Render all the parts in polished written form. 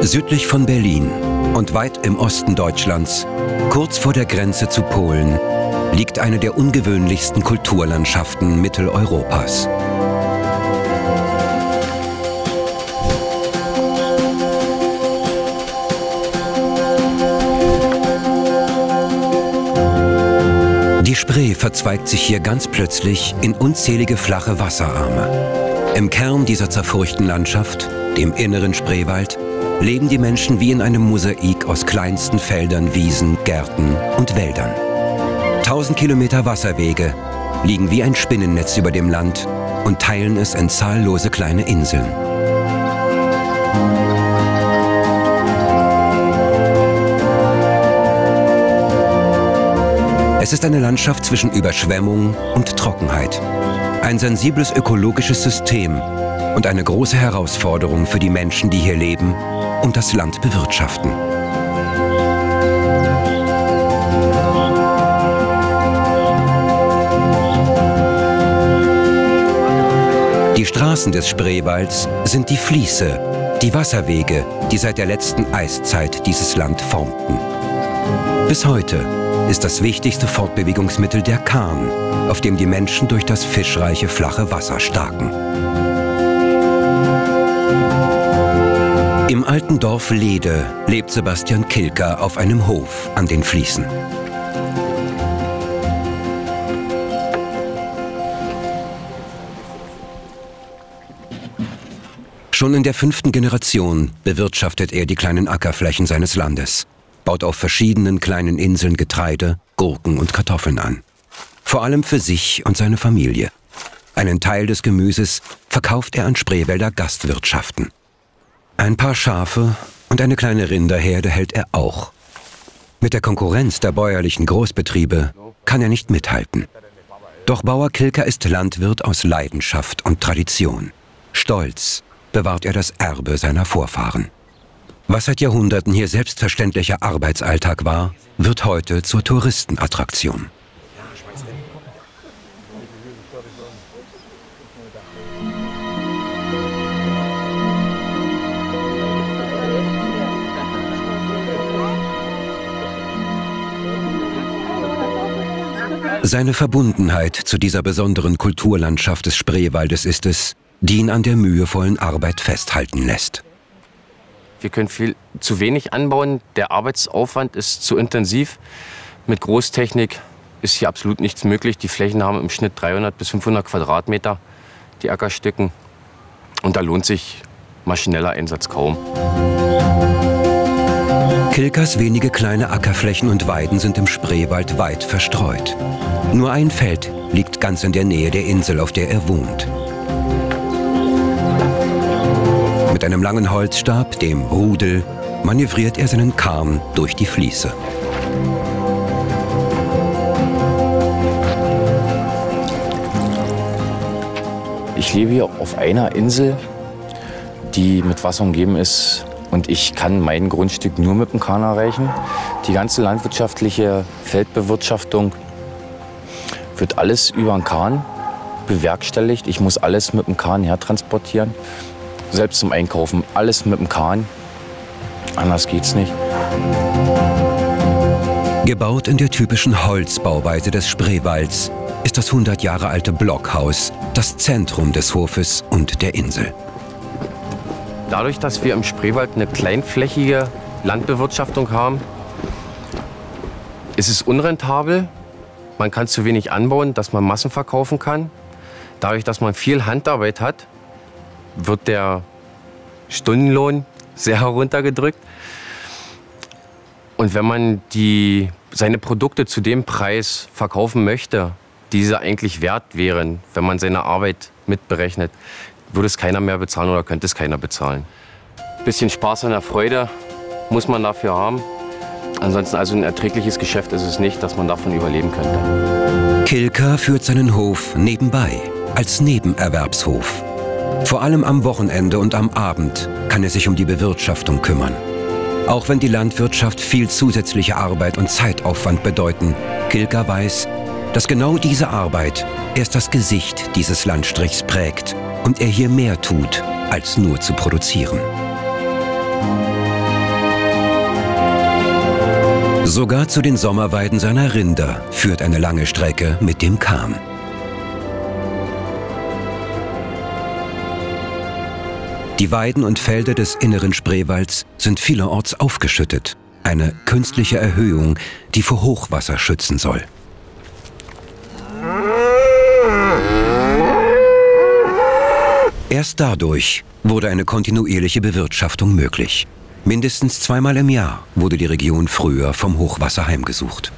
Südlich von Berlin und weit im Osten Deutschlands, kurz vor der Grenze zu Polen, liegt eine der ungewöhnlichsten Kulturlandschaften Mitteleuropas. Die Spree verzweigt sich hier ganz plötzlich in unzählige flache Wasserarme. Im Kern dieser zerfurchten Landschaft, dem inneren Spreewald, leben die Menschen wie in einem Mosaik aus kleinsten Feldern, Wiesen, Gärten und Wäldern. 1000 Kilometer Wasserwege liegen wie ein Spinnennetz über dem Land und teilen es in zahllose kleine Inseln. Es ist eine Landschaft zwischen Überschwemmung und Trockenheit. Ein sensibles ökologisches System und eine große Herausforderung für die Menschen, die hier leben und das Land bewirtschaften. Die Straßen des Spreewalds sind die Fließe, die Wasserwege, die seit der letzten Eiszeit dieses Land formten. Bis heute ist das wichtigste Fortbewegungsmittel der Kahn, auf dem die Menschen durch das fischreiche flache Wasser staken. Im alten Dorf Lede lebt Sebastian Kilker auf einem Hof an den Fließen. Schon in der 5. Generation bewirtschaftet er die kleinen Ackerflächen seines Landes, baut auf verschiedenen kleinen Inseln Getreide, Gurken und Kartoffeln an. Vor allem für sich und seine Familie. Einen Teil des Gemüses verkauft er an Spreewälder Gastwirtschaften. Ein paar Schafe und eine kleine Rinderherde hält er auch. Mit der Konkurrenz der bäuerlichen Großbetriebe kann er nicht mithalten. Doch Bauer Kilker ist Landwirt aus Leidenschaft und Tradition. Stolz bewahrt er das Erbe seiner Vorfahren. Was seit Jahrhunderten hier selbstverständlicher Arbeitsalltag war, wird heute zur Touristenattraktion. Seine Verbundenheit zu dieser besonderen Kulturlandschaft des Spreewaldes ist es, die ihn an der mühevollen Arbeit festhalten lässt. Wir können zu wenig anbauen, der Arbeitsaufwand ist zu intensiv. Mit Großtechnik ist hier absolut nichts möglich. Die Flächen haben im Schnitt 300 bis 500 Quadratmeter, die Ackerstücken. Und da lohnt sich maschineller Einsatz kaum. Kilkers wenige kleine Ackerflächen und Weiden sind im Spreewald weit verstreut. Nur ein Feld liegt ganz in der Nähe der Insel, auf der er wohnt. Mit einem langen Holzstab, dem Rudel, manövriert er seinen Kahn durch die Fließe. Ich lebe hier auf einer Insel, die mit Wasser umgeben ist. Und ich kann mein Grundstück nur mit dem Kahn erreichen. Die ganze landwirtschaftliche Feldbewirtschaftung wird alles über den Kahn bewerkstelligt. Ich muss alles mit dem Kahn hertransportieren. Selbst zum Einkaufen, alles mit dem Kahn. Anders geht's nicht. Gebaut in der typischen Holzbauweise des Spreewalds ist das 100 Jahre alte Blockhaus das Zentrum des Hofes und der Insel. Dadurch, dass wir im Spreewald eine kleinflächige Landbewirtschaftung haben, ist es unrentabel. Man kann zu wenig anbauen, dass man Massen verkaufen kann. Dadurch, dass man viel Handarbeit hat, wird der Stundenlohn sehr heruntergedrückt. Und wenn man seine Produkte zu dem Preis verkaufen möchte, die sie eigentlich wert wären, wenn man seine Arbeit mitberechnet, würde es keiner mehr bezahlen oder könnte es keiner bezahlen. Ein bisschen Spaß an der Freude muss man dafür haben. Ansonsten also ein erträgliches Geschäft ist es nicht, dass man davon überleben könnte. Kilker führt seinen Hof nebenbei, als Nebenerwerbshof. Vor allem am Wochenende und am Abend kann er sich um die Bewirtschaftung kümmern. Auch wenn die Landwirtschaft viel zusätzliche Arbeit und Zeitaufwand bedeuten, Kilker weiß, dass genau diese Arbeit erst das Gesicht dieses Landstrichs prägt und er hier mehr tut, als nur zu produzieren. Sogar zu den Sommerweiden seiner Rinder führt eine lange Strecke mit dem Kahn. Die Weiden und Felder des inneren Spreewalds sind vielerorts aufgeschüttet. Eine künstliche Erhöhung, die vor Hochwasser schützen soll. Erst dadurch wurde eine kontinuierliche Bewirtschaftung möglich. Mindestens zweimal im Jahr wurde die Region früher vom Hochwasser heimgesucht.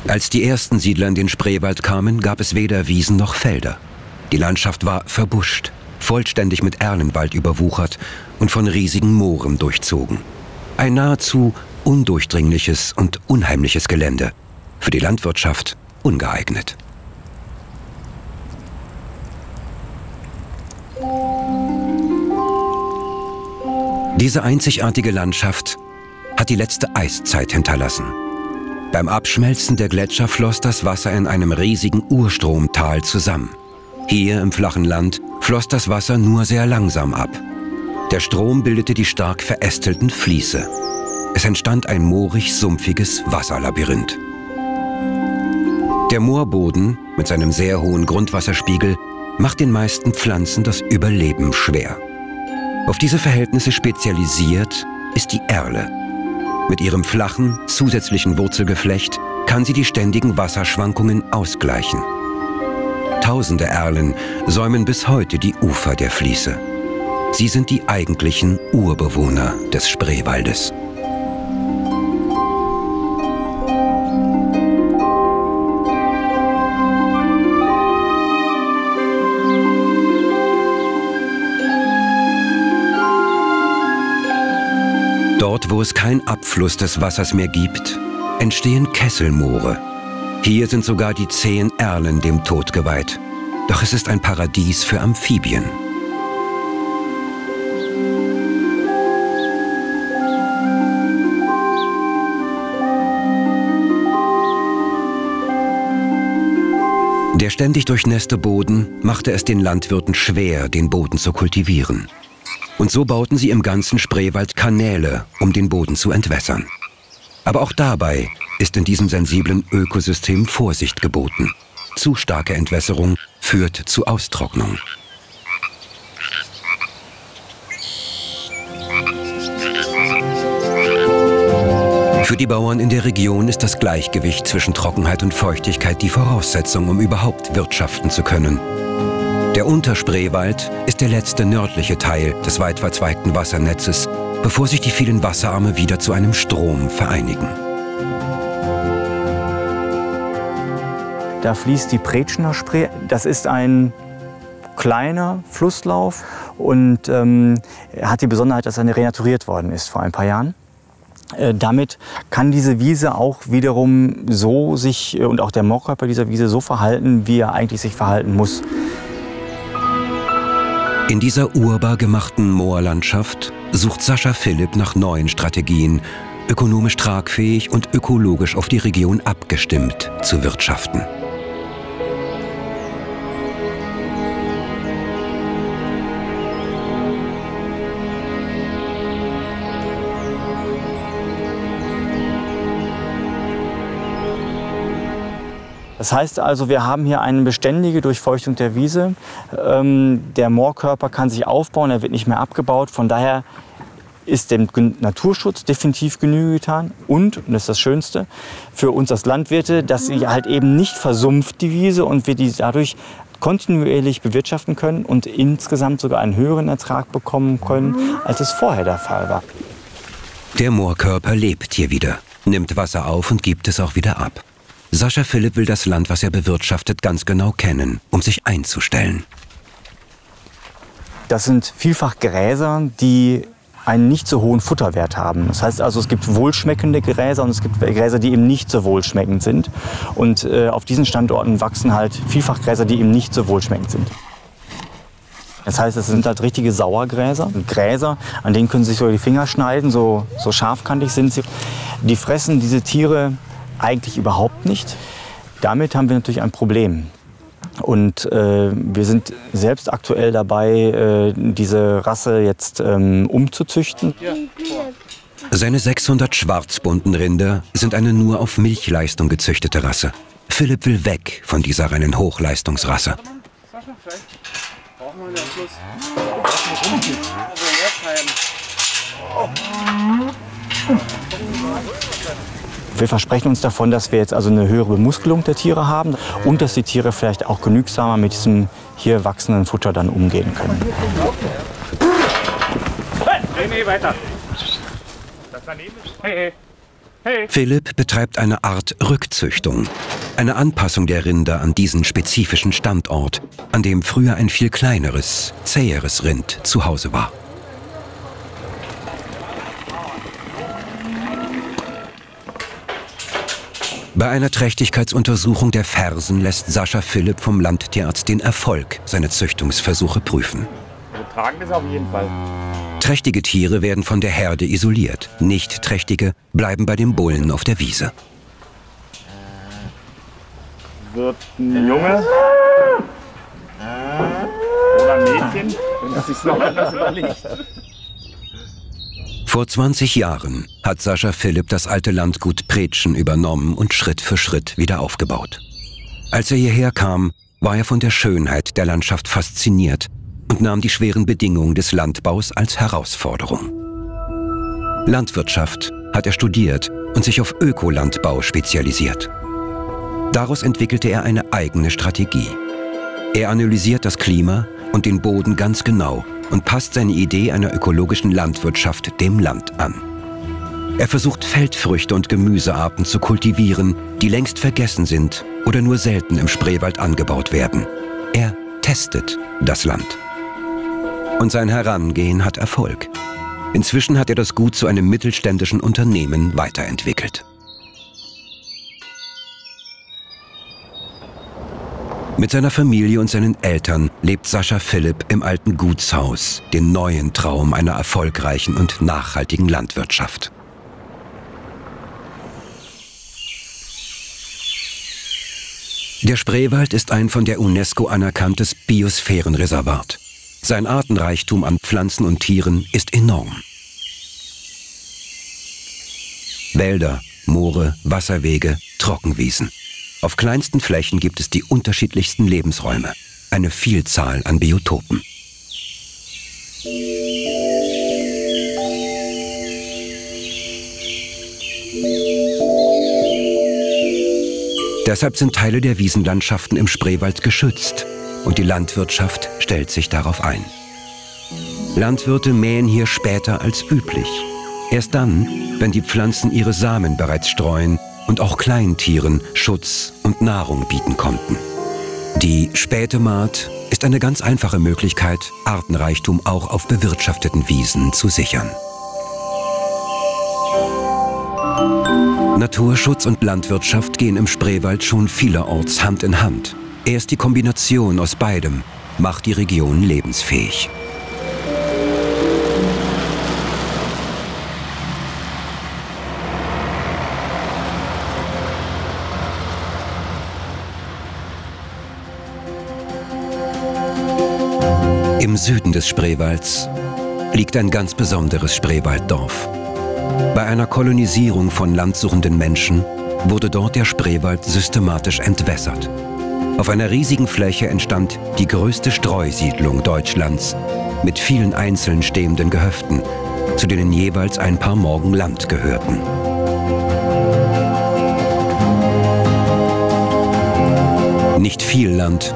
Als die ersten Siedler in den Spreewald kamen, gab es weder Wiesen noch Felder. Die Landschaft war verbuscht, vollständig mit Erlenwald überwuchert und von riesigen Mooren durchzogen. Ein nahezu undurchdringliches und unheimliches Gelände, für die Landwirtschaft ungeeignet. Diese einzigartige Landschaft hat die letzte Eiszeit hinterlassen. Beim Abschmelzen der Gletscher floss das Wasser in einem riesigen Urstromtal zusammen. Hier im flachen Land floss das Wasser nur sehr langsam ab. Der Strom bildete die stark verästelten Fließe. Es entstand ein moorig-sumpfiges Wasserlabyrinth. Der Moorboden mit seinem sehr hohen Grundwasserspiegel macht den meisten Pflanzen das Überleben schwer. Auf diese Verhältnisse spezialisiert ist die Erle. Mit ihrem flachen, zusätzlichen Wurzelgeflecht kann sie die ständigen Wasserschwankungen ausgleichen. Tausende Erlen säumen bis heute die Ufer der Fließe. Sie sind die eigentlichen Urbewohner des Spreewaldes. Dort, wo es keinen Abfluss des Wassers mehr gibt, entstehen Kesselmoore. Hier sind sogar die zähen Erlen dem Tod geweiht. Doch es ist ein Paradies für Amphibien. Der ständig durchnässte Boden machte es den Landwirten schwer, den Boden zu kultivieren. Und so bauten sie im ganzen Spreewald Kanäle, um den Boden zu entwässern. Aber auch dabei ist in diesem sensiblen Ökosystem Vorsicht geboten. Zu starke Entwässerung führt zu Austrocknung. Für die Bauern in der Region ist das Gleichgewicht zwischen Trockenheit und Feuchtigkeit die Voraussetzung, um überhaupt wirtschaften zu können. Der Unterspreewald ist der letzte nördliche Teil des weit verzweigten Wassernetzes, bevor sich die vielen Wasserarme wieder zu einem Strom vereinigen. Da fließt die Pretschener Spree. Das ist ein kleiner Flusslauf und hat die Besonderheit, dass er renaturiert worden ist vor ein paar Jahren. Damit kann diese Wiese auch wiederum so sich und auch der Moorkörper dieser Wiese so verhalten, wie er eigentlich sich verhalten muss. In dieser urbar gemachten Moorlandschaft sucht Sascha Philipp nach neuen Strategien, ökonomisch tragfähig und ökologisch auf die Region abgestimmt zu wirtschaften. Das heißt also, wir haben hier eine beständige Durchfeuchtung der Wiese. Der Moorkörper kann sich aufbauen, er wird nicht mehr abgebaut. Von daher ist dem Naturschutz definitiv Genüge getan. Und das ist das Schönste, für uns als Landwirte, dass sie halt eben nicht versumpft, die Wiese, und wir die dadurch kontinuierlich bewirtschaften können und insgesamt sogar einen höheren Ertrag bekommen können, als es vorher der Fall war. Der Moorkörper lebt hier wieder, nimmt Wasser auf und gibt es auch wieder ab. Sascha Philipp will das Land, was er bewirtschaftet, ganz genau kennen, um sich einzustellen. Das sind vielfach Gräser, die einen nicht so hohen Futterwert haben. Das heißt also, es gibt wohlschmeckende Gräser und es gibt Gräser, die eben nicht so wohlschmeckend sind. Und auf diesen Standorten wachsen halt vielfach Gräser, die eben nicht so wohlschmeckend sind. Das heißt, es sind halt richtige Sauergräser. Gräser, an denen können Sie sich so die Finger schneiden, so scharfkantig sind sie. Die fressen diese Tiere eigentlich überhaupt nicht. Damit haben wir natürlich ein Problem. Und wir sind selbst aktuell dabei, diese Rasse jetzt umzuzüchten. Seine 600 schwarzbunten Rinder sind eine nur auf Milchleistung gezüchtete Rasse. Philipp will weg von dieser reinen Hochleistungsrasse. Wir versprechen uns davon, dass wir jetzt also eine höhere Bemuskelung der Tiere haben und dass die Tiere vielleicht auch genügsamer mit diesem hier wachsenden Futter dann umgehen können. Nee, weiter. Hey. Philipp betreibt eine Art Rückzüchtung, eine Anpassung der Rinder an diesen spezifischen Standort, an dem früher ein viel kleineres, zäheres Rind zu Hause war. Bei einer Trächtigkeitsuntersuchung der Fersen lässt Sascha Philipp vom Landtierarzt den Erfolg seiner Züchtungsversuche prüfen. Wir tragen das auf jeden Fall. Trächtige Tiere werden von der Herde isoliert. Nicht trächtige bleiben bei dem Bullen auf der Wiese. Wird ein Junge oder ein Mädchen, wenn man sich noch anders überlegt. Vor 20 Jahren hat Sascha Philipp das alte Landgut Pretschen übernommen und Schritt für Schritt wieder aufgebaut. Als er hierher kam, war er von der Schönheit der Landschaft fasziniert und nahm die schweren Bedingungen des Landbaus als Herausforderung. Landwirtschaft hat er studiert und sich auf Ökolandbau spezialisiert. Daraus entwickelte er eine eigene Strategie. Er analysiert das Klima und den Boden ganz genau und passt seine Idee einer ökologischen Landwirtschaft dem Land an. Er versucht Feldfrüchte und Gemüsearten zu kultivieren, die längst vergessen sind oder nur selten im Spreewald angebaut werden. Er testet das Land. Und sein Herangehen hat Erfolg. Inzwischen hat er das Gut zu einem mittelständischen Unternehmen weiterentwickelt. Mit seiner Familie und seinen Eltern lebt Sascha Philipp im alten Gutshaus, den neuen Traum einer erfolgreichen und nachhaltigen Landwirtschaft. Der Spreewald ist ein von der UNESCO anerkanntes Biosphärenreservat. Sein Artenreichtum an Pflanzen und Tieren ist enorm. Wälder, Moore, Wasserwege, Trockenwiesen. Auf kleinsten Flächen gibt es die unterschiedlichsten Lebensräume, eine Vielzahl an Biotopen. Deshalb sind Teile der Wiesenlandschaften im Spreewald geschützt und die Landwirtschaft stellt sich darauf ein. Landwirte mähen hier später als üblich. Erst dann, wenn die Pflanzen ihre Samen bereits streuen und auch Kleintieren Schutz und Nahrung bieten konnten. Die späte Maat ist eine ganz einfache Möglichkeit, Artenreichtum auch auf bewirtschafteten Wiesen zu sichern. Naturschutz und Landwirtschaft gehen im Spreewald schon vielerorts Hand in Hand. Erst die Kombination aus beidem macht die Region lebensfähig. Im Süden des Spreewalds liegt ein ganz besonderes Spreewalddorf. Bei einer Kolonisierung von landsuchenden Menschen wurde dort der Spreewald systematisch entwässert. Auf einer riesigen Fläche entstand die größte Streusiedlung Deutschlands mit vielen einzeln stehenden Gehöften, zu denen jeweils ein paar Morgen Land gehörten. Nicht viel Land,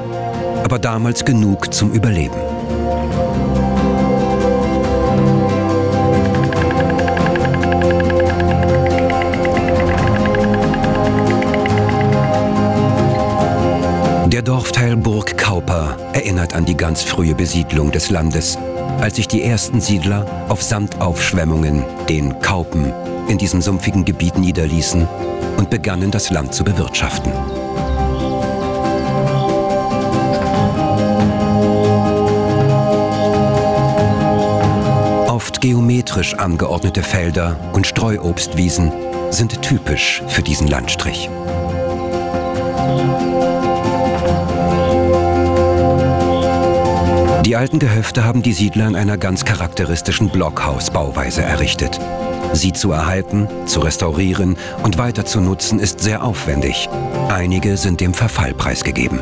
aber damals genug zum Überleben. Der Dorfteil Burg Kauper erinnert an die ganz frühe Besiedlung des Landes, als sich die ersten Siedler auf Sandaufschwemmungen, den Kaupen, in diesem sumpfigen Gebiet niederließen und begannen, das Land zu bewirtschaften. Oft geometrisch angeordnete Felder und Streuobstwiesen sind typisch für diesen Landstrich. Die alten Gehöfte haben die Siedler in einer ganz charakteristischen Blockhausbauweise errichtet. Sie zu erhalten, zu restaurieren und weiter zu nutzen ist sehr aufwendig. Einige sind dem Verfall preisgegeben.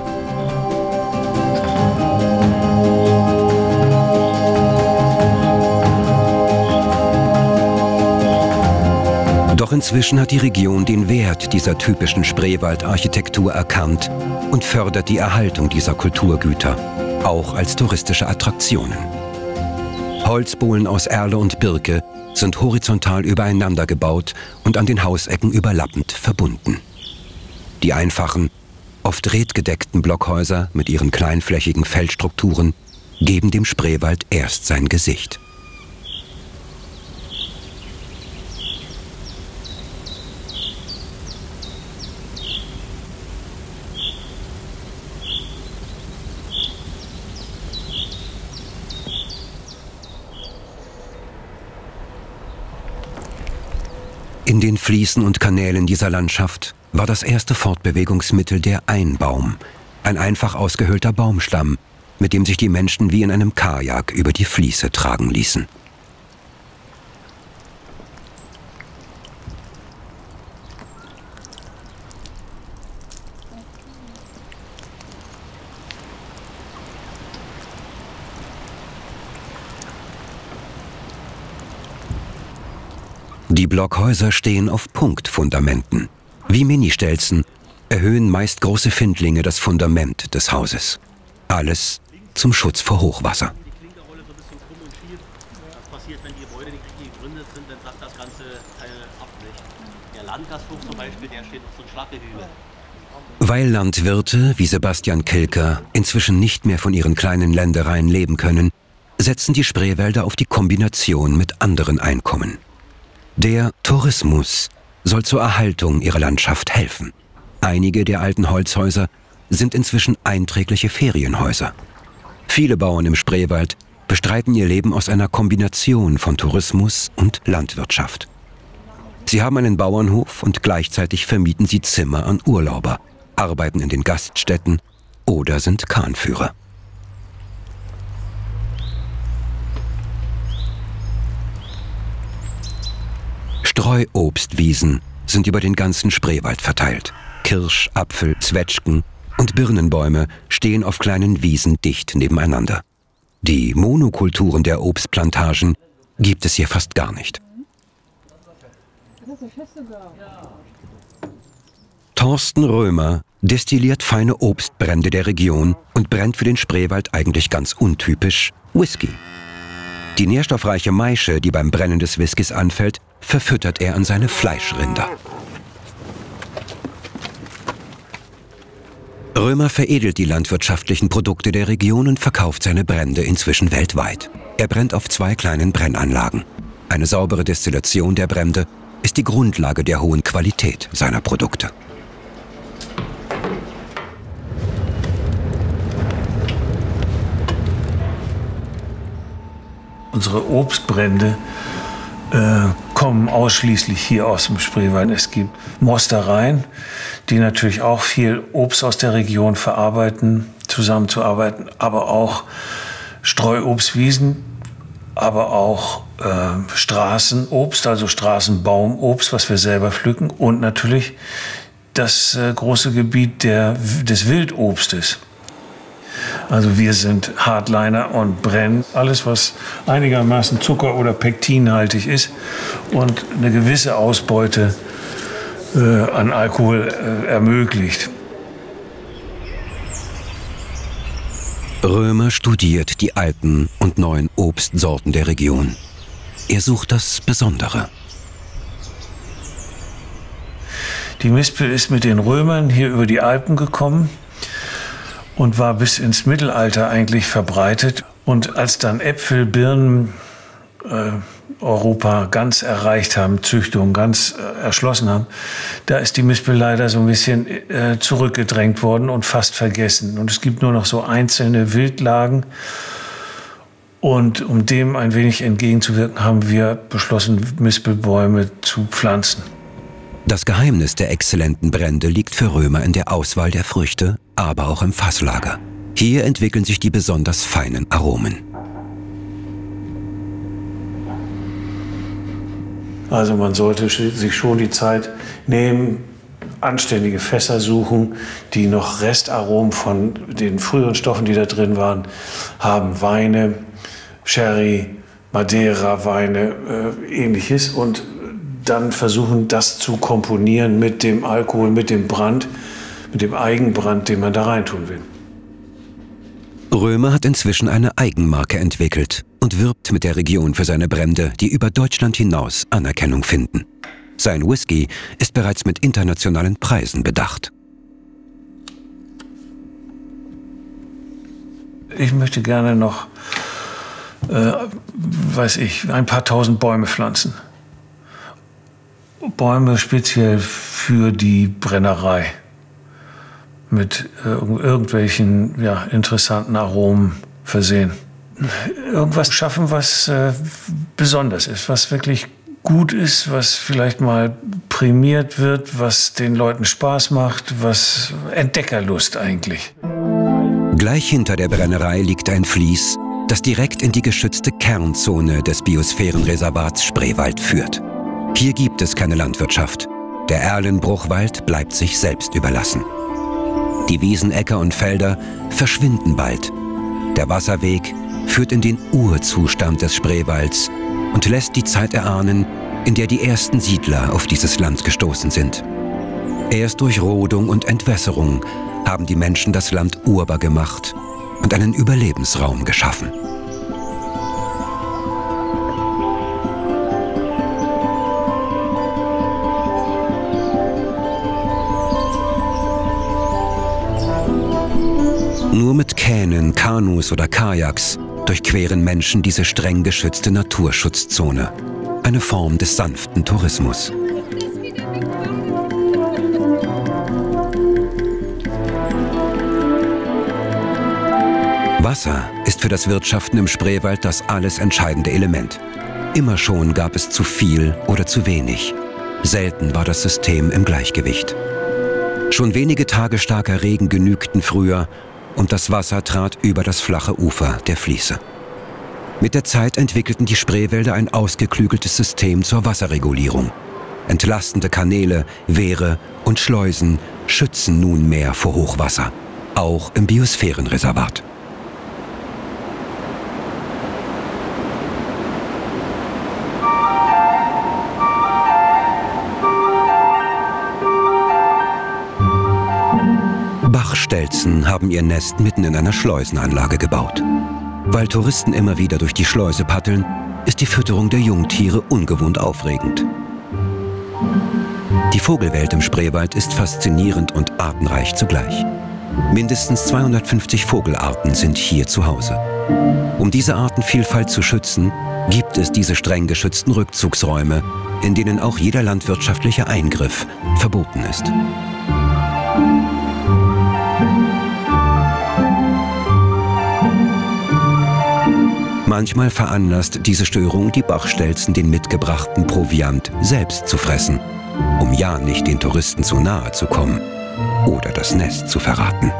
Doch inzwischen hat die Region den Wert dieser typischen Spreewaldarchitektur erkannt und fördert die Erhaltung dieser Kulturgüter, auch als touristische Attraktionen. Holzbohlen aus Erle und Birke sind horizontal übereinander gebaut und an den Hausecken überlappend verbunden. Die einfachen, oft redgedeckten Blockhäuser mit ihren kleinflächigen Feldstrukturen geben dem Spreewald erst sein Gesicht. In den Fließen und Kanälen dieser Landschaft war das erste Fortbewegungsmittel der Einbaum, ein einfach ausgehöhlter Baumstamm, mit dem sich die Menschen wie in einem Kajak über die Fließe tragen ließen. Die Blockhäuser stehen auf Punktfundamenten. Wie Ministelzen erhöhen meist große Findlinge das Fundament des Hauses. Alles zum Schutz vor Hochwasser. Die Klinkerrolle so ein bisschen krumm und schief. Das passiert, wenn die Gebäude nicht richtig gegründet sind, dann sagt das ganze Teil ab sich. Der Landgasthof zum Beispiel, der steht auf so einem Schlappgehügel. Weil Landwirte wie Sebastian Kilker inzwischen nicht mehr von ihren kleinen Ländereien leben können, setzen die Spreewälder auf die Kombination mit anderen Einkommen. Der Tourismus soll zur Erhaltung ihrer Landschaft helfen. Einige der alten Holzhäuser sind inzwischen einträgliche Ferienhäuser. Viele Bauern im Spreewald bestreiten ihr Leben aus einer Kombination von Tourismus und Landwirtschaft. Sie haben einen Bauernhof und gleichzeitig vermieten sie Zimmer an Urlauber, arbeiten in den Gaststätten oder sind Kahnführer. Streuobstwiesen sind über den ganzen Spreewald verteilt. Kirsch-, Apfel-, Zwetschgen- und Birnenbäume stehen auf kleinen Wiesen dicht nebeneinander. Die Monokulturen der Obstplantagen gibt es hier fast gar nicht. Thorsten Römer destilliert feine Obstbrände der Region und brennt für den Spreewald eigentlich ganz untypisch Whisky. Die nährstoffreiche Maische, die beim Brennen des Whiskys anfällt, verfüttert er an seine Fleischrinder. Römer veredelt die landwirtschaftlichen Produkte der Region und verkauft seine Brände inzwischen weltweit. Er brennt auf 2 kleinen Brennanlagen. Eine saubere Destillation der Brände ist die Grundlage der hohen Qualität seiner Produkte. Unsere Obstbrände kommen ausschließlich hier aus dem Spreewald. Es gibt Mostereien, die natürlich auch viel Obst aus der Region verarbeiten, zusammenzuarbeiten, aber auch Streuobstwiesen, aber auch Straßenobst, also Straßenbaumobst, was wir selber pflücken, und natürlich das große Gebiet des Wildobstes. Also wir sind Hardliner und brennen alles, was einigermaßen zucker- oder pektinhaltig ist und eine gewisse Ausbeute an Alkohol ermöglicht. Römer studiert die alten und neuen Obstsorten der Region. Er sucht das Besondere. Die Mispel ist mit den Römern hier über die Alpen gekommen und war bis ins Mittelalter eigentlich verbreitet. Und als dann Äpfel, Birnen Europa ganz erreicht haben, Züchtung ganz erschlossen haben, da ist die Mispel leider so ein bisschen zurückgedrängt worden und fast vergessen. Und es gibt nur noch so einzelne Wildlagen. Und um dem ein wenig entgegenzuwirken, haben wir beschlossen, Mispelbäume zu pflanzen. Das Geheimnis der exzellenten Brände liegt für Römer in der Auswahl der Früchte, aber auch im Fasslager. Hier entwickeln sich die besonders feinen Aromen. Also man sollte sich schon die Zeit nehmen, anständige Fässer suchen, die noch Restaromen von den früheren Stoffen, die da drin waren, haben. Weine, Sherry, Madeira-Weine, ähnliches. Und dann versuchen, das zu komponieren mit dem Alkohol, mit dem Brand, mit dem Eigenbrand, den man da reintun will. Römer hat inzwischen eine Eigenmarke entwickelt und wirbt mit der Region für seine Brände, die über Deutschland hinaus Anerkennung finden. Sein Whisky ist bereits mit internationalen Preisen bedacht. Ich möchte gerne noch, ein paar tausend Bäume pflanzen. Bäume speziell für die Brennerei. Mit irgendwelchen interessanten Aromen versehen. Irgendwas schaffen, was besonders ist, was wirklich gut ist, was vielleicht mal prämiert wird, was den Leuten Spaß macht, was Entdeckerlust eigentlich. Gleich hinter der Brennerei liegt ein Fließ, das direkt in die geschützte Kernzone des Biosphärenreservats Spreewald führt. Hier gibt es keine Landwirtschaft. Der Erlenbruchwald bleibt sich selbst überlassen. Die Wiesen, Äcker und Felder verschwinden bald. Der Wasserweg führt in den Urzustand des Spreewalds und lässt die Zeit erahnen, in der die ersten Siedler auf dieses Land gestoßen sind. Erst durch Rodung und Entwässerung haben die Menschen das Land urbar gemacht und einen Überlebensraum geschaffen. Nur mit Kähnen, Kanus oder Kajaks durchqueren Menschen diese streng geschützte Naturschutzzone. Eine Form des sanften Tourismus. Wasser ist für das Wirtschaften im Spreewald das alles entscheidende Element. Immer schon gab es zu viel oder zu wenig. Selten war das System im Gleichgewicht. Schon wenige Tage starker Regen genügten früher, und das Wasser trat über das flache Ufer der Fließe. Mit der Zeit entwickelten die Spreewälder ein ausgeklügeltes System zur Wasserregulierung. Entlastende Kanäle, Wehre und Schleusen schützen nunmehr vor Hochwasser, auch im Biosphärenreservat. Bachstelzen haben ihr Nest mitten in einer Schleusenanlage gebaut. Weil Touristen immer wieder durch die Schleuse paddeln, ist die Fütterung der Jungtiere ungewohnt aufregend. Die Vogelwelt im Spreewald ist faszinierend und artenreich zugleich. Mindestens 250 Vogelarten sind hier zu Hause. Um diese Artenvielfalt zu schützen, gibt es diese streng geschützten Rückzugsräume, in denen auch jeder landwirtschaftliche Eingriff verboten ist. Manchmal veranlasst diese Störung die Bachstelzen, den mitgebrachten Proviant selbst zu fressen, um ja nicht den Touristen zu nahe zu kommen oder das Nest zu verraten.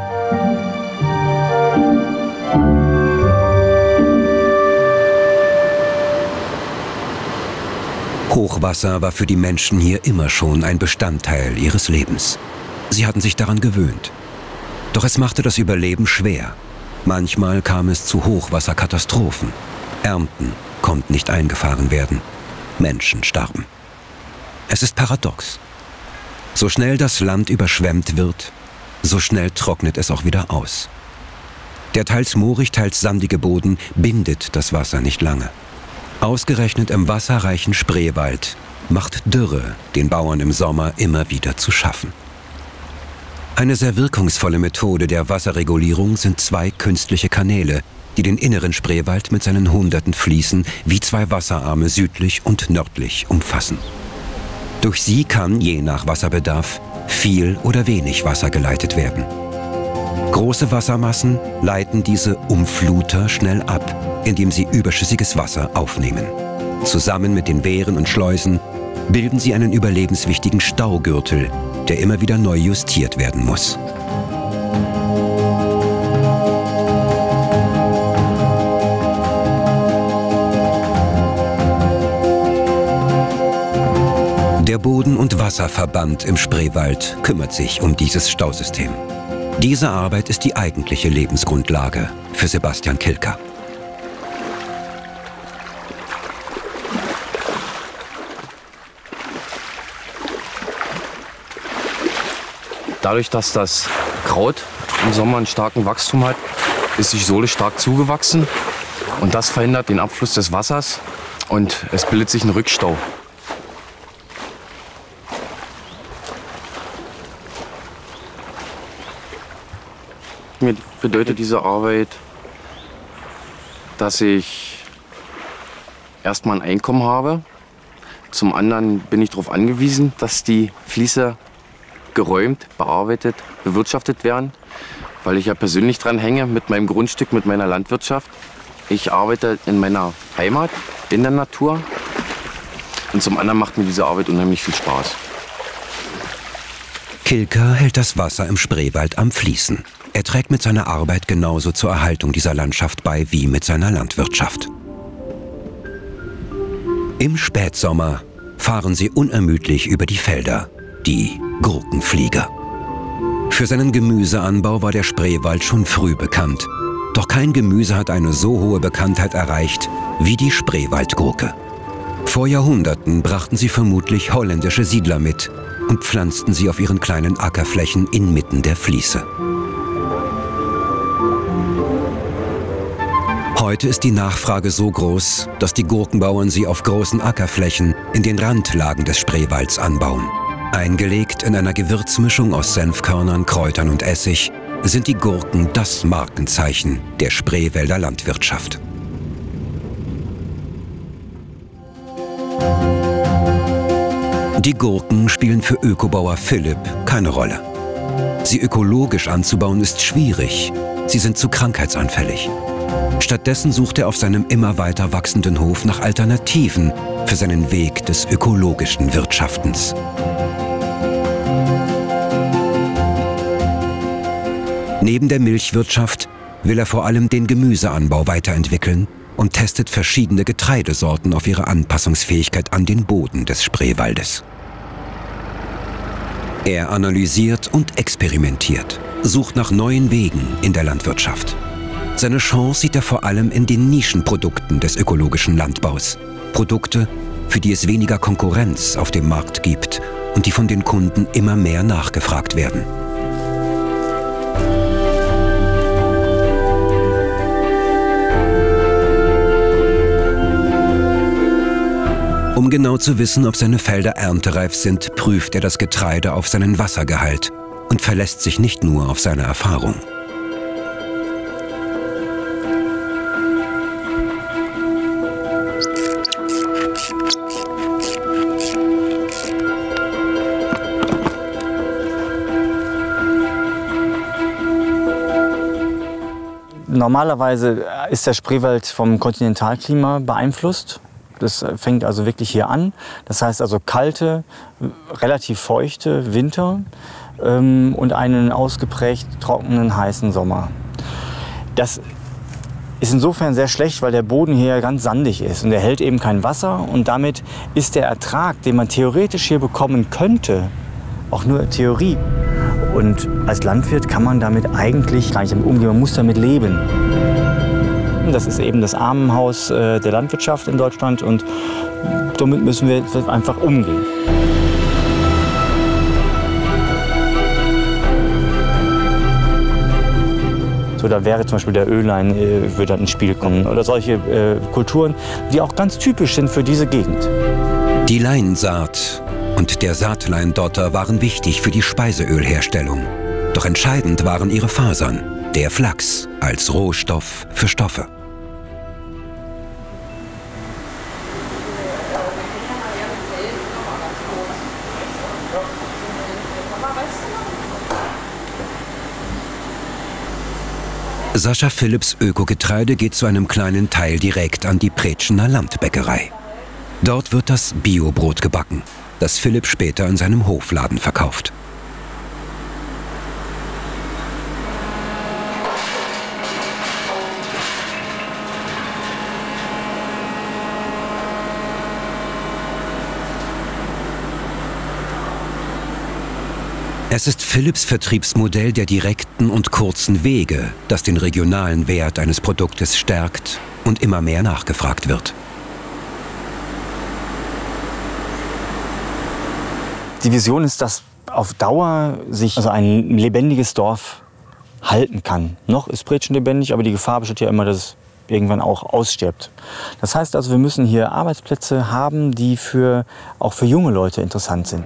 Hochwasser war für die Menschen hier immer schon ein Bestandteil ihres Lebens. Sie hatten sich daran gewöhnt. Doch es machte das Überleben schwer. Manchmal kam es zu Hochwasserkatastrophen. Ernten konnten nicht eingefahren werden. Menschen starben. Es ist paradox. So schnell das Land überschwemmt wird, so schnell trocknet es auch wieder aus. Der teils moorig, teils sandige Boden bindet das Wasser nicht lange. Ausgerechnet im wasserreichen Spreewald macht Dürre den Bauern im Sommer immer wieder zu schaffen. Eine sehr wirkungsvolle Methode der Wasserregulierung sind 2 künstliche Kanäle, die den inneren Spreewald mit seinen hunderten Fließen wie 2 Wasserarme südlich und nördlich umfassen. Durch sie kann, je nach Wasserbedarf, viel oder wenig Wasser geleitet werden. Große Wassermassen leiten diese Umfluter schnell ab, indem sie überschüssiges Wasser aufnehmen. Zusammen mit den Wehren und Schleusen bilden sie einen überlebenswichtigen Staugürtel, der immer wieder neu justiert werden muss. Der Boden- und Wasserverband im Spreewald kümmert sich um dieses Stausystem. Diese Arbeit ist die eigentliche Lebensgrundlage für Sebastian Kilker. Dadurch, dass das Kraut im Sommer einen starken Wachstum hat, ist die Sohle stark zugewachsen und das verhindert den Abfluss des Wassers und es bildet sich ein Rückstau. Mir bedeutet diese Arbeit, dass ich erstmal ein Einkommen habe. Zum anderen bin ich darauf angewiesen, dass die Fließe geräumt, bearbeitet, bewirtschaftet werden, weil ich ja persönlich dran hänge mit meinem Grundstück, mit meiner Landwirtschaft. Ich arbeite in meiner Heimat, in der Natur und zum anderen macht mir diese Arbeit unheimlich viel Spaß. Kilker hält das Wasser im Spreewald am Fließen. Er trägt mit seiner Arbeit genauso zur Erhaltung dieser Landschaft bei wie mit seiner Landwirtschaft. Im Spätsommer fahren sie unermüdlich über die Felder, die Gurkenflieger. Für seinen Gemüseanbau war der Spreewald schon früh bekannt. Doch kein Gemüse hat eine so hohe Bekanntheit erreicht wie die Spreewaldgurke. Vor Jahrhunderten brachten sie vermutlich holländische Siedler mit und pflanzten sie auf ihren kleinen Ackerflächen inmitten der Fließe. Heute ist die Nachfrage so groß, dass die Gurkenbauern sie auf großen Ackerflächen in den Randlagen des Spreewalds anbauen. Eingelegt in einer Gewürzmischung aus Senfkörnern, Kräutern und Essig sind die Gurken das Markenzeichen der Spreewälder Landwirtschaft. Die Gurken spielen für Ökobauer Philipp keine Rolle. Sie ökologisch anzubauen ist schwierig, sie sind zu krankheitsanfällig. Stattdessen sucht er auf seinem immer weiter wachsenden Hof nach Alternativen für seinen Weg des ökologischen Wirtschaftens. Neben der Milchwirtschaft will er vor allem den Gemüseanbau weiterentwickeln und testet verschiedene Getreidesorten auf ihre Anpassungsfähigkeit an den Boden des Spreewaldes. Er analysiert und experimentiert, sucht nach neuen Wegen in der Landwirtschaft. Seine Chance sieht er vor allem in den Nischenprodukten des ökologischen Landbaus. Produkte, für die es weniger Konkurrenz auf dem Markt gibt und die von den Kunden immer mehr nachgefragt werden. Um genau zu wissen, ob seine Felder erntereif sind, prüft er das Getreide auf seinen Wassergehalt und verlässt sich nicht nur auf seine Erfahrung. Normalerweise ist der Spreewald vom Kontinentalklima beeinflusst. Das fängt also wirklich hier an. Das heißt also kalte, relativ feuchte Winter und einen ausgeprägt trockenen, heißen Sommer. Das ist insofern sehr schlecht, weil der Boden hier ganz sandig ist und er hält eben kein Wasser. Und damit ist der Ertrag, den man theoretisch hier bekommen könnte, auch nur Theorie. Und als Landwirt kann man damit eigentlich gar nicht damit umgehen, man muss damit leben. Das ist eben das Armenhaus der Landwirtschaft in Deutschland und damit müssen wir einfach umgehen. So, da wäre zum Beispiel der Ölein, würde ins Spiel kommen oder solche Kulturen, die auch ganz typisch sind für diese Gegend. Die Leinsaat und der Saatleindotter waren wichtig für die Speiseölherstellung. Doch entscheidend waren ihre Fasern, der Flachs als Rohstoff für Stoffe. Sascha Philipps Ökogetreide geht zu einem kleinen Teil direkt an die Pretschener Landbäckerei. Dort wird das Biobrot gebacken, das Philipp später in seinem Hofladen verkauft. Es ist Philips Vertriebsmodell der direkten und kurzen Wege, das den regionalen Wert eines Produktes stärkt und immer mehr nachgefragt wird. Die Vision ist, dass auf Dauer sich also ein lebendiges Dorf halten kann. Noch ist Bretschen lebendig, aber die Gefahr besteht ja immer, dass es irgendwann auch ausstirbt. Das heißt also, wir müssen hier Arbeitsplätze haben, die auch für junge Leute interessant sind.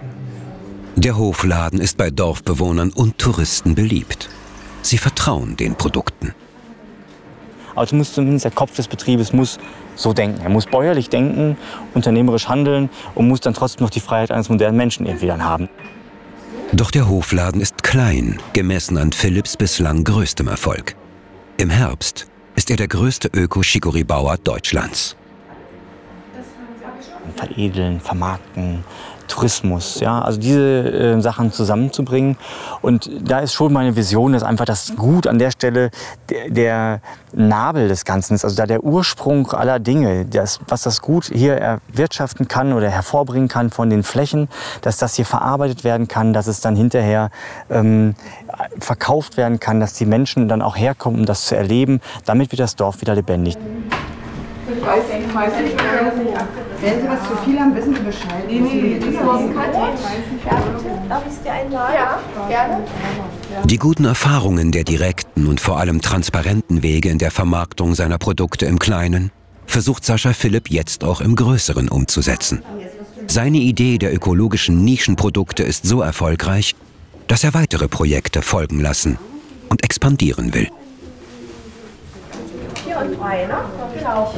Der Hofladen ist bei Dorfbewohnern und Touristen beliebt. Sie vertrauen den Produkten. Also muss zumindest der Kopf des Betriebes muss so denken. Er muss bäuerlich denken, unternehmerisch handeln und muss dann trotzdem noch die Freiheit eines modernen Menschen irgendwie dann haben. Doch der Hofladen ist klein, gemessen an Philips bislang größtem Erfolg. Im Herbst ist er der größte Öko-Chicorée-Bauer Deutschlands. Veredeln, vermarkten, Tourismus, ja, also diese Sachen zusammenzubringen. Und da ist schon meine Vision, dass einfach das Gut an der Stelle der Nabel des Ganzen ist, also da der Ursprung aller Dinge, was das Gut hier erwirtschaften kann oder hervorbringen kann von den Flächen, dass das hier verarbeitet werden kann, dass es dann hinterher verkauft werden kann, dass die Menschen dann auch herkommen, um das zu erleben. Damit wird das Dorf wieder lebendig. Wenn Sie was zu viel haben, wissen Sie Bescheid. Darf ich dir einladen? Ja, gerne. Die guten Erfahrungen der direkten und vor allem transparenten Wege in der Vermarktung seiner Produkte im Kleinen versucht Sascha Philipp jetzt auch im Größeren umzusetzen. Seine Idee der ökologischen Nischenprodukte ist so erfolgreich, dass er weitere Projekte folgen lassen und expandieren will. 4 und 3, ne? Genau.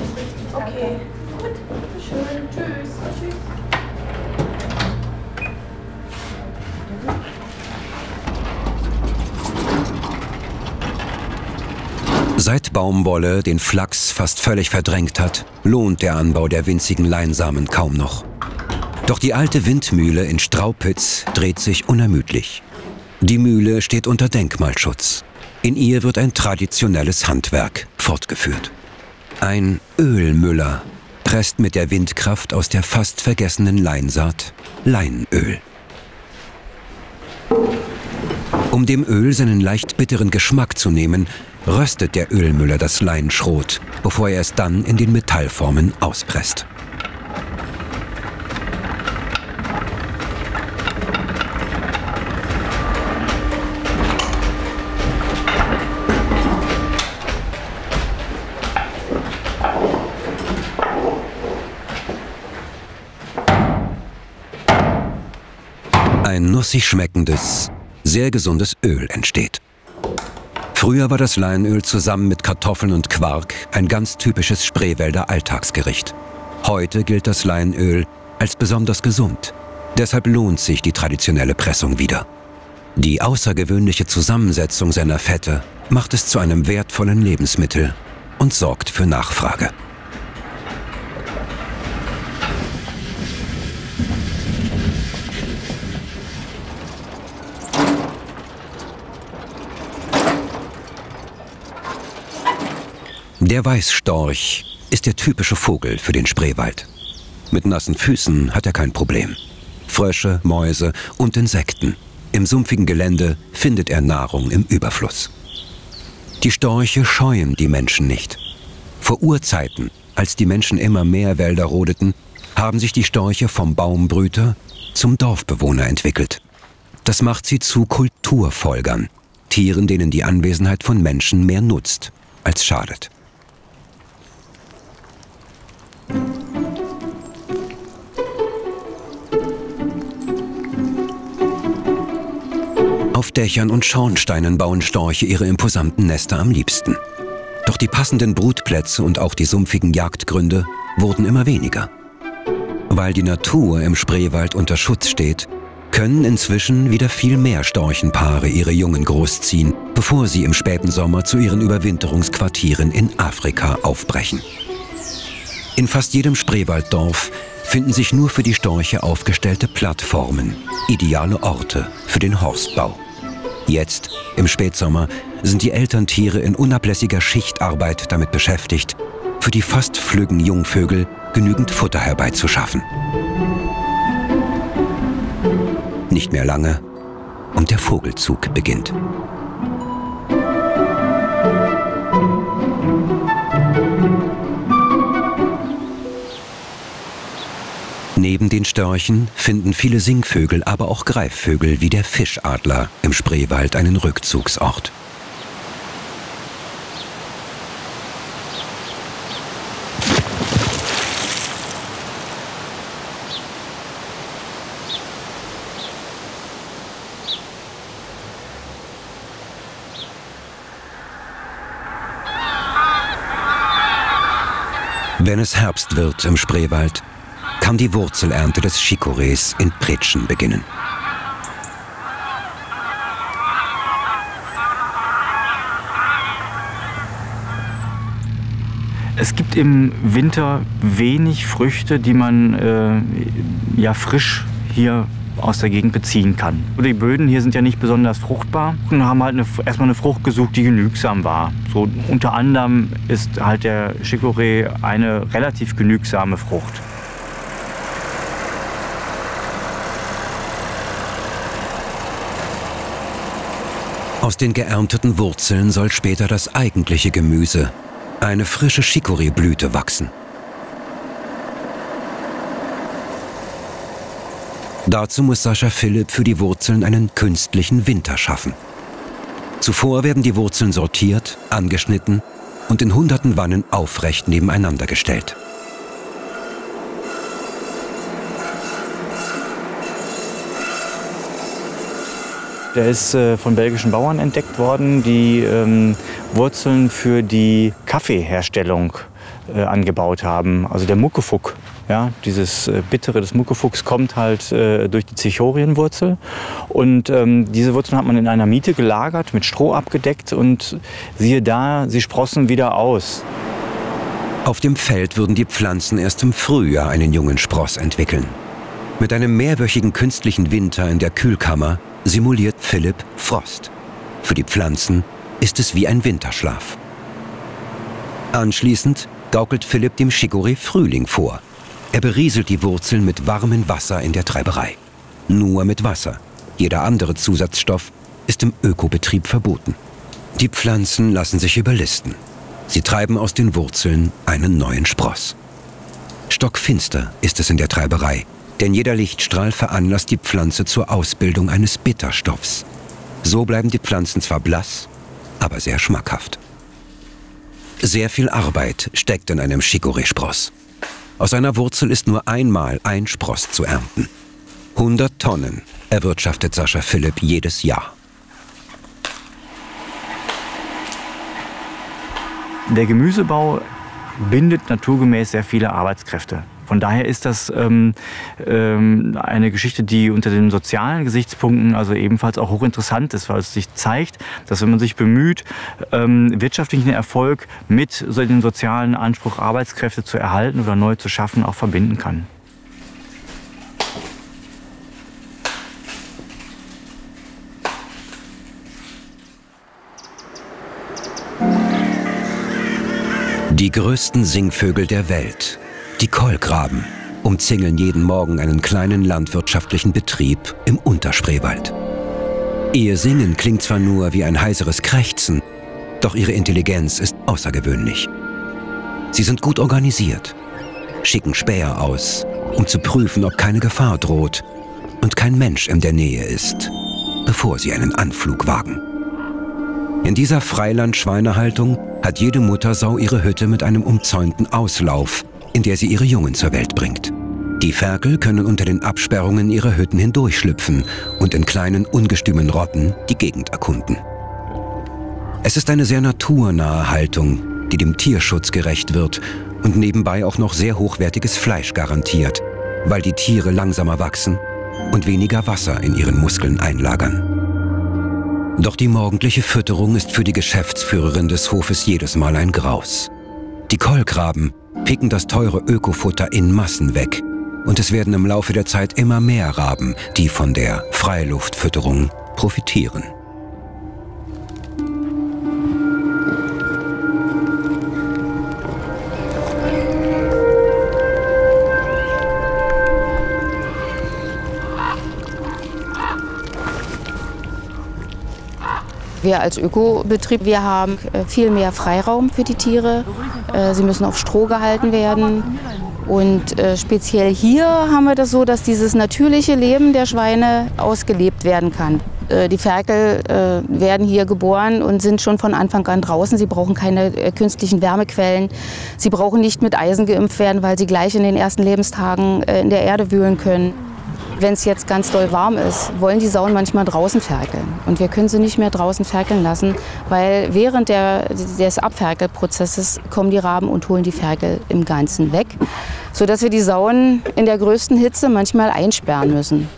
Okay. Gut. Schön. Tschüss. Tschüss. Seit Baumwolle den Flachs fast völlig verdrängt hat, lohnt der Anbau der winzigen Leinsamen kaum noch. Doch die alte Windmühle in Straupitz dreht sich unermüdlich. Die Mühle steht unter Denkmalschutz. In ihr wird ein traditionelles Handwerk fortgeführt. Ein Ölmüller presst mit der Windkraft aus der fast vergessenen Leinsaat Leinöl. Um dem Öl seinen leicht bitteren Geschmack zu nehmen, röstet der Ölmüller das Leinschrot, bevor er es dann in den Metallformen auspresst. Ein nussig schmeckendes, sehr gesundes Öl entsteht. Früher war das Leinöl zusammen mit Kartoffeln und Quark ein ganz typisches Spreewälder Alltagsgericht. Heute gilt das Leinöl als besonders gesund. Deshalb lohnt sich die traditionelle Pressung wieder. Die außergewöhnliche Zusammensetzung seiner Fette macht es zu einem wertvollen Lebensmittel und sorgt für Nachfrage. Der Weißstorch ist der typische Vogel für den Spreewald. Mit nassen Füßen hat er kein Problem. Frösche, Mäuse und Insekten. Im sumpfigen Gelände findet er Nahrung im Überfluss. Die Storche scheuen die Menschen nicht. Vor Urzeiten, als die Menschen immer mehr Wälder rodeten, haben sich die Storche vom Baumbrüter zum Dorfbewohner entwickelt. Das macht sie zu Kulturfolgern, Tieren, denen die Anwesenheit von Menschen mehr nutzt als schadet. Auf Dächern und Schornsteinen bauen Storche ihre imposanten Nester am liebsten. Doch die passenden Brutplätze und auch die sumpfigen Jagdgründe wurden immer weniger. Weil die Natur im Spreewald unter Schutz steht, können inzwischen wieder viel mehr Storchenpaare ihre Jungen großziehen, bevor sie im späten Sommer zu ihren Überwinterungsquartieren in Afrika aufbrechen. In fast jedem Spreewalddorf finden sich nur für die Storche aufgestellte Plattformen, ideale Orte für den Horstbau. Jetzt, im Spätsommer, sind die Elterntiere in unablässiger Schichtarbeit damit beschäftigt, für die fast flüggen Jungvögel genügend Futter herbeizuschaffen. Nicht mehr lange und der Vogelzug beginnt. Neben den Störchen finden viele Singvögel, aber auch Greifvögel wie der Fischadler im Spreewald einen Rückzugsort. Wenn es Herbst wird im Spreewald, kann die Wurzelernte des Chicorées in Pritschen beginnen. Es gibt im Winter wenig Früchte, die man frisch hier aus der Gegend beziehen kann. Die Böden hier sind ja nicht besonders fruchtbar und haben halt erstmal eine Frucht gesucht, die genügsam war. So, unter anderem ist halt der Chicorée eine relativ genügsame Frucht. Aus den geernteten Wurzeln soll später das eigentliche Gemüse, eine frische Chicorée-Blüte, wachsen. Dazu muss Sascha Philipp für die Wurzeln einen künstlichen Winter schaffen. Zuvor werden die Wurzeln sortiert, angeschnitten und in hunderten Wannen aufrecht nebeneinander gestellt. Der ist von belgischen Bauern entdeckt worden, die Wurzeln für die Kaffeeherstellung angebaut haben. Also der Muckefuck, ja, dieses Bittere des Muckefucks kommt halt durch die Cichorienwurzel. Und diese Wurzeln hat man in einer Miete gelagert, mit Stroh abgedeckt und siehe da, sie sprossen wieder aus. Auf dem Feld würden die Pflanzen erst im Frühjahr einen jungen Spross entwickeln. Mit einem mehrwöchigen künstlichen Winter in der Kühlkammer simuliert Philipp Frost. Für die Pflanzen ist es wie ein Winterschlaf. Anschließend gaukelt Philipp dem Chicorée Frühling vor. Er berieselt die Wurzeln mit warmem Wasser in der Treiberei. Nur mit Wasser. Jeder andere Zusatzstoff ist im Ökobetrieb verboten. Die Pflanzen lassen sich überlisten. Sie treiben aus den Wurzeln einen neuen Spross. Stockfinster ist es in der Treiberei, denn jeder Lichtstrahl veranlasst die Pflanze zur Ausbildung eines Bitterstoffs. So bleiben die Pflanzen zwar blass, aber sehr schmackhaft. Sehr viel Arbeit steckt in einem Chicorée-Spross. Aus einer Wurzel ist nur einmal ein Spross zu ernten. 100 Tonnen erwirtschaftet Sascha Philipp jedes Jahr. Der Gemüsebau bindet naturgemäß sehr viele Arbeitskräfte. Von daher ist das eine Geschichte, die unter den sozialen Gesichtspunkten also ebenfalls auch hochinteressant ist, weil es sich zeigt, dass wenn man sich bemüht, wirtschaftlichen Erfolg mit dem sozialen Anspruch, Arbeitskräfte zu erhalten oder neu zu schaffen, auch verbinden kann. Die größten Singvögel der Welt, die Kolkraben, umzingeln jeden Morgen einen kleinen landwirtschaftlichen Betrieb im Unterspreewald. Ihr Singen klingt zwar nur wie ein heiseres Krächzen, doch ihre Intelligenz ist außergewöhnlich. Sie sind gut organisiert, schicken Späher aus, um zu prüfen, ob keine Gefahr droht und kein Mensch in der Nähe ist, bevor sie einen Anflug wagen. In dieser Freiland-Schweinehaltung hat jede Muttersau ihre Hütte mit einem umzäunten Auslauf, in der sie ihre Jungen zur Welt bringt. Die Ferkel können unter den Absperrungen ihrer Hütten hindurchschlüpfen und in kleinen ungestümen Rotten die Gegend erkunden. Es ist eine sehr naturnahe Haltung, die dem Tierschutz gerecht wird und nebenbei auch noch sehr hochwertiges Fleisch garantiert, weil die Tiere langsamer wachsen und weniger Wasser in ihren Muskeln einlagern. Doch die morgendliche Fütterung ist für die Geschäftsführerin des Hofes jedes Mal ein Graus. Die Kolkraben picken das teure Ökofutter in Massen weg und es werden im Laufe der Zeit immer mehr Raben, die von der Freiluftfütterung profitieren. Wir als Ökobetrieb, wir haben viel mehr Freiraum für die Tiere. Sie müssen auf Stroh gehalten werden. Und speziell hier haben wir das so, dass dieses natürliche Leben der Schweine ausgelebt werden kann. Die Ferkel werden hier geboren und sind schon von Anfang an draußen. Sie brauchen keine künstlichen Wärmequellen. Sie brauchen nicht mit Eisen geimpft werden, weil sie gleich in den ersten Lebenstagen in der Erde wühlen können. Wenn es jetzt ganz doll warm ist, wollen die Sauen manchmal draußen ferkeln. Und wir können sie nicht mehr draußen ferkeln lassen, weil während des Abferkelprozesses kommen die Raben und holen die Ferkel im Ganzen weg, sodass wir die Sauen in der größten Hitze manchmal einsperren müssen.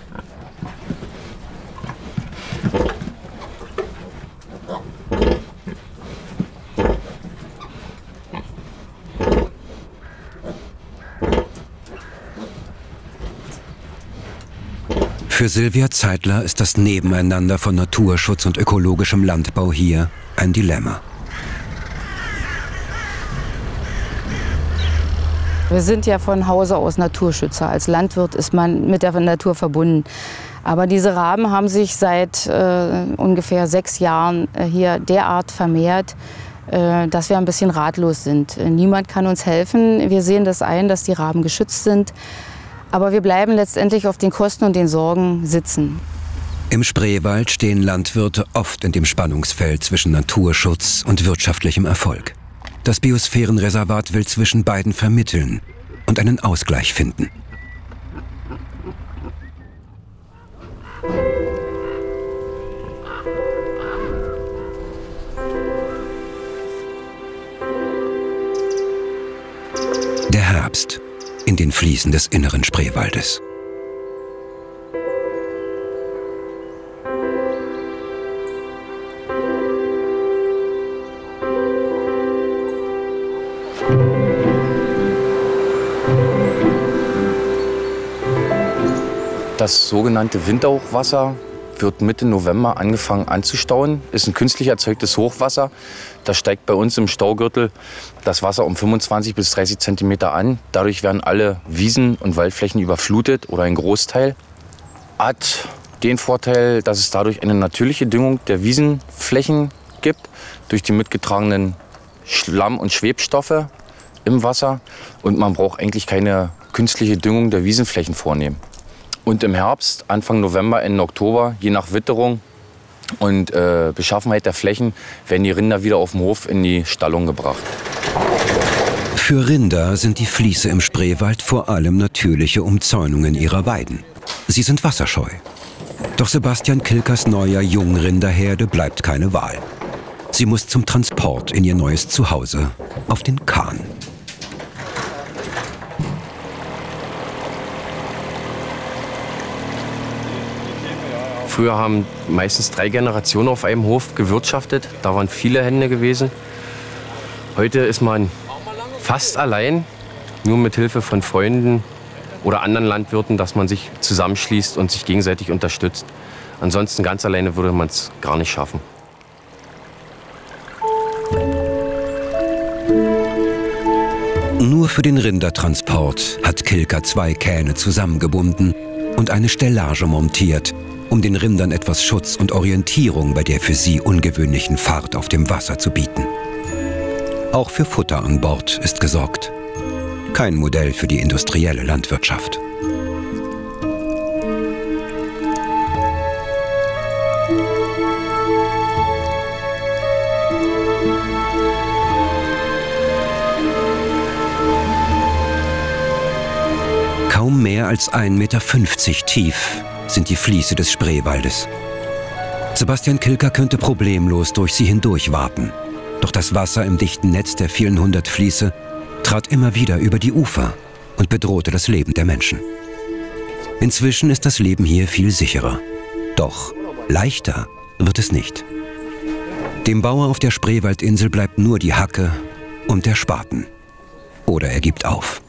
Für Silvia Zeitler ist das Nebeneinander von Naturschutz und ökologischem Landbau hier ein Dilemma. Wir sind ja von Hause aus Naturschützer. Als Landwirt ist man mit der Natur verbunden. Aber diese Raben haben sich seit ungefähr 6 Jahren hier derart vermehrt, dass wir ein bisschen ratlos sind. Niemand kann uns helfen. Wir sehen das ein, dass die Raben geschützt sind. Aber wir bleiben letztendlich auf den Kosten und den Sorgen sitzen. Im Spreewald stehen Landwirte oft in dem Spannungsfeld zwischen Naturschutz und wirtschaftlichem Erfolg. Das Biosphärenreservat will zwischen beiden vermitteln und einen Ausgleich finden. Der Herbst in den Fliesen des inneren Spreewaldes. Das sogenannte Winterhochwasser wird Mitte November angefangen anzustauen. Ist ein künstlich erzeugtes Hochwasser. Da steigt bei uns im Staugürtel das Wasser um 25 bis 30 Zentimeter an. Dadurch werden alle Wiesen und Waldflächen überflutet oder ein Großteil. Hat den Vorteil, dass es dadurch eine natürliche Düngung der Wiesenflächen gibt, durch die mitgetragenen Schlamm- und Schwebstoffe im Wasser. Und man braucht eigentlich keine künstliche Düngung der Wiesenflächen vornehmen. Und im Herbst, Anfang November, Ende Oktober, je nach Witterung und Beschaffenheit der Flächen, werden die Rinder wieder auf dem Hof in die Stallung gebracht. Für Rinder sind die Fließe im Spreewald vor allem natürliche Umzäunungen ihrer Weiden. Sie sind wasserscheu. Doch Sebastian Kilkers neuer Jungrinderherde bleibt keine Wahl. Sie muss zum Transport in ihr neues Zuhause auf den Kahn. Früher haben meistens 3 Generationen auf einem Hof gewirtschaftet. Da waren viele Hände gewesen. Heute ist man fast allein, nur mit Hilfe von Freunden oder anderen Landwirten, dass man sich zusammenschließt und sich gegenseitig unterstützt. Ansonsten ganz alleine würde man es gar nicht schaffen. Nur für den Rindertransport hat Kilker 2 Kähne zusammengebunden und eine Stellage montiert, um den Rindern etwas Schutz und Orientierung bei der für sie ungewöhnlichen Fahrt auf dem Wasser zu bieten. Auch für Futter an Bord ist gesorgt. Kein Modell für die industrielle Landwirtschaft. Kaum mehr als 1,50 Meter tief sind die Fließe des Spreewaldes. Sebastian Kilker könnte problemlos durch sie hindurch warten. Doch das Wasser im dichten Netz der vielen 100 Fließe trat immer wieder über die Ufer und bedrohte das Leben der Menschen. Inzwischen ist das Leben hier viel sicherer. Doch leichter wird es nicht. Dem Bauer auf der Spreewaldinsel bleibt nur die Hacke und der Spaten. Oder er gibt auf.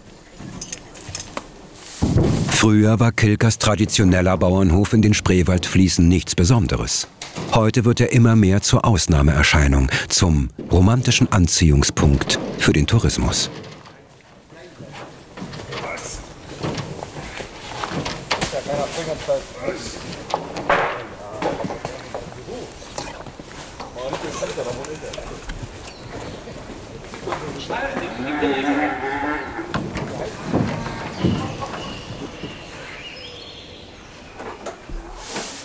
Früher war Kilkers traditioneller Bauernhof in den Spreewaldfließen nichts Besonderes. Heute wird er immer mehr zur Ausnahmeerscheinung, zum romantischen Anziehungspunkt für den Tourismus.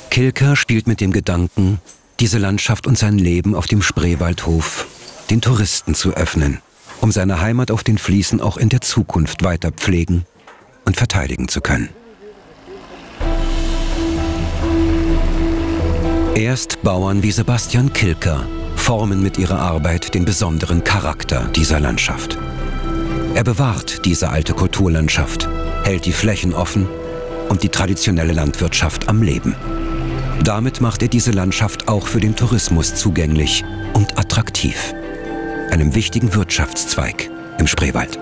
Kilker spielt mit dem Gedanken, diese Landschaft und sein Leben auf dem Spreewaldhof den Touristen zu öffnen, um seine Heimat auf den Fliesen auch in der Zukunft weiter pflegen und verteidigen zu können. Erst Bauern wie Sebastian Kilker formen mit ihrer Arbeit den besonderen Charakter dieser Landschaft. Er bewahrt diese alte Kulturlandschaft, hält die Flächen offen und die traditionelle Landwirtschaft am Leben. Damit macht er diese Landschaft auch für den Tourismus zugänglich und attraktiv, einem wichtigen Wirtschaftszweig im Spreewald.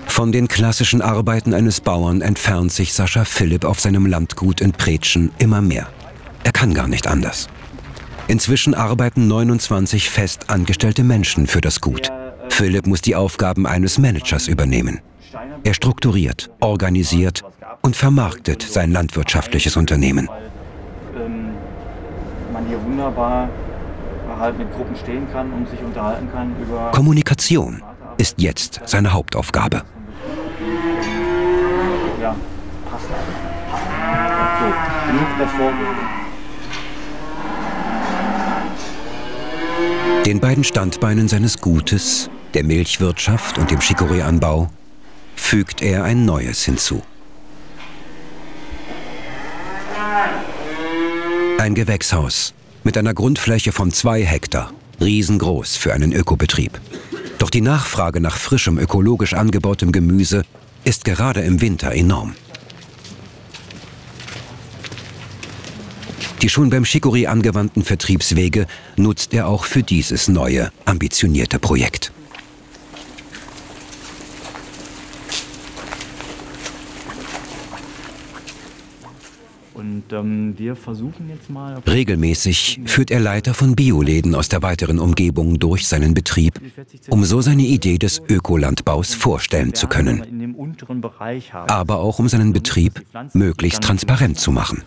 Von den klassischen Arbeiten eines Bauern entfernt sich Sascha Philipp auf seinem Landgut in Pretschen immer mehr. Er kann gar nicht anders. Inzwischen arbeiten 29 fest angestellte Menschen für das Gut. Philipp muss die Aufgaben eines Managers übernehmen. Er strukturiert, organisiert und vermarktet sein landwirtschaftliches Unternehmen. Man hier wunderbar halt mit Gruppen stehen kann und sich unterhalten kann über... Kommunikation ist jetzt seine Hauptaufgabe. Ja, passt einfach. So, genug das Vorbild. Den beiden Standbeinen seines Gutes, der Milchwirtschaft und dem Chicorée-Anbau, fügt er ein neues hinzu. Ein Gewächshaus mit einer Grundfläche von 2 Hektar, riesengroß für einen Ökobetrieb. Doch die Nachfrage nach frischem, ökologisch angebautem Gemüse ist gerade im Winter enorm. Die schon beim Chicorée angewandten Vertriebswege nutzt er auch für dieses neue, ambitionierte Projekt. Und wir versuchen jetzt mal... Regelmäßig führt er Leiter von Bioläden aus der weiteren Umgebung durch seinen Betrieb, um so seine Idee des Ökolandbaus vorstellen zu können. Aber auch um seinen Betrieb möglichst transparent zu machen.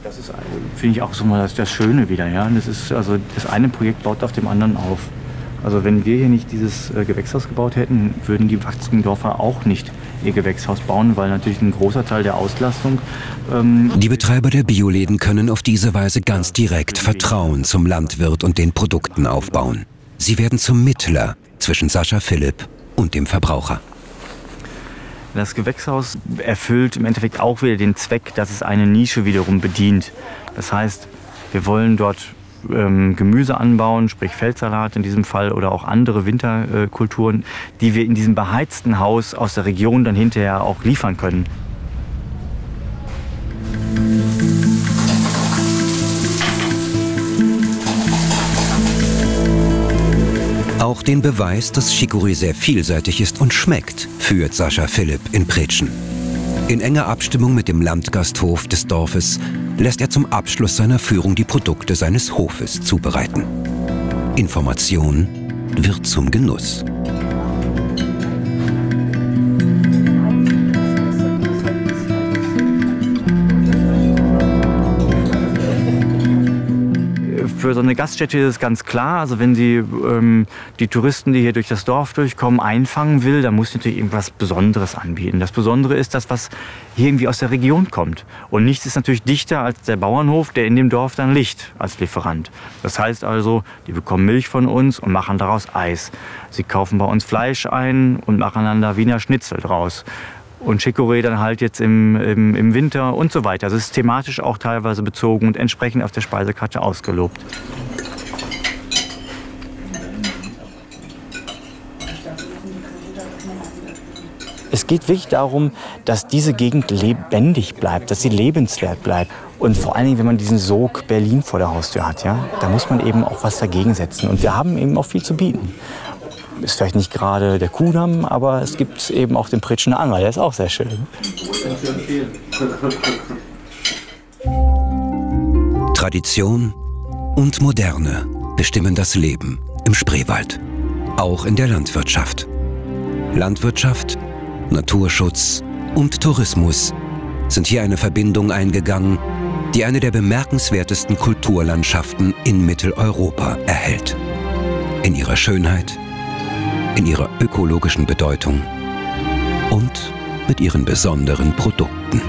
Das ist, finde ich, auch so mal das Schöne wieder. Ja? Das ist, also, das eine Projekt baut auf dem anderen auf. Also wenn wir hier nicht dieses Gewächshaus gebaut hätten, würden die Wachsendorfer auch nicht ihr Gewächshaus bauen, weil natürlich ein großer Teil der Auslastung... Die Betreiber der Bioläden können auf diese Weise ganz direkt Vertrauen zum Landwirt und den Produkten aufbauen. Sie werden zum Mittler zwischen Sascha Philipp und dem Verbraucher. Das Gewächshaus erfüllt im Endeffekt auch wieder den Zweck, dass es eine Nische wiederum bedient. Das heißt, wir wollen dort Gemüse anbauen, sprich Feldsalat in diesem Fall oder auch andere Winterkulturen, die wir in diesem beheizten Haus aus der Region dann hinterher auch liefern können. Auch den Beweis, dass Chicorée sehr vielseitig ist und schmeckt, führt Sascha Philipp in Pretschen. In enger Abstimmung mit dem Landgasthof des Dorfes lässt er zum Abschluss seiner Führung die Produkte seines Hofes zubereiten. Information wird zum Genuss. Für so eine Gaststätte ist es ganz klar, also wenn sie die Touristen, die hier durch das Dorf durchkommen, einfangen will, dann muss sie natürlich irgendwas Besonderes anbieten. Das Besondere ist das, was hier irgendwie aus der Region kommt. Und nichts ist natürlich dichter als der Bauernhof, der in dem Dorf dann liegt als Lieferant. Das heißt also, die bekommen Milch von uns und machen daraus Eis. Sie kaufen bei uns Fleisch ein und machen dann da Wiener Schnitzel draus. Und Chicorée dann halt jetzt im Winter und so weiter. Also es ist thematisch auch teilweise bezogen und entsprechend auf der Speisekarte ausgelobt. Es geht wirklich darum, dass diese Gegend lebendig bleibt, dass sie lebenswert bleibt. Und vor allen Dingen, wenn man diesen Sog Berlin vor der Haustür hat, ja, da muss man eben auch was dagegen setzen. Und wir haben eben auch viel zu bieten. Ist vielleicht nicht gerade der Kuhdamm, aber es gibt eben auch den Pritschener Anger, der ist auch sehr schön. Tradition und Moderne bestimmen das Leben im Spreewald. auch in der Landwirtschaft. Landwirtschaft, Naturschutz und Tourismus sind hier eine Verbindung eingegangen, die eine der bemerkenswertesten Kulturlandschaften in Mitteleuropa erhält. In ihrer Schönheit, in ihrer ökologischen Bedeutung und mit ihren besonderen Produkten.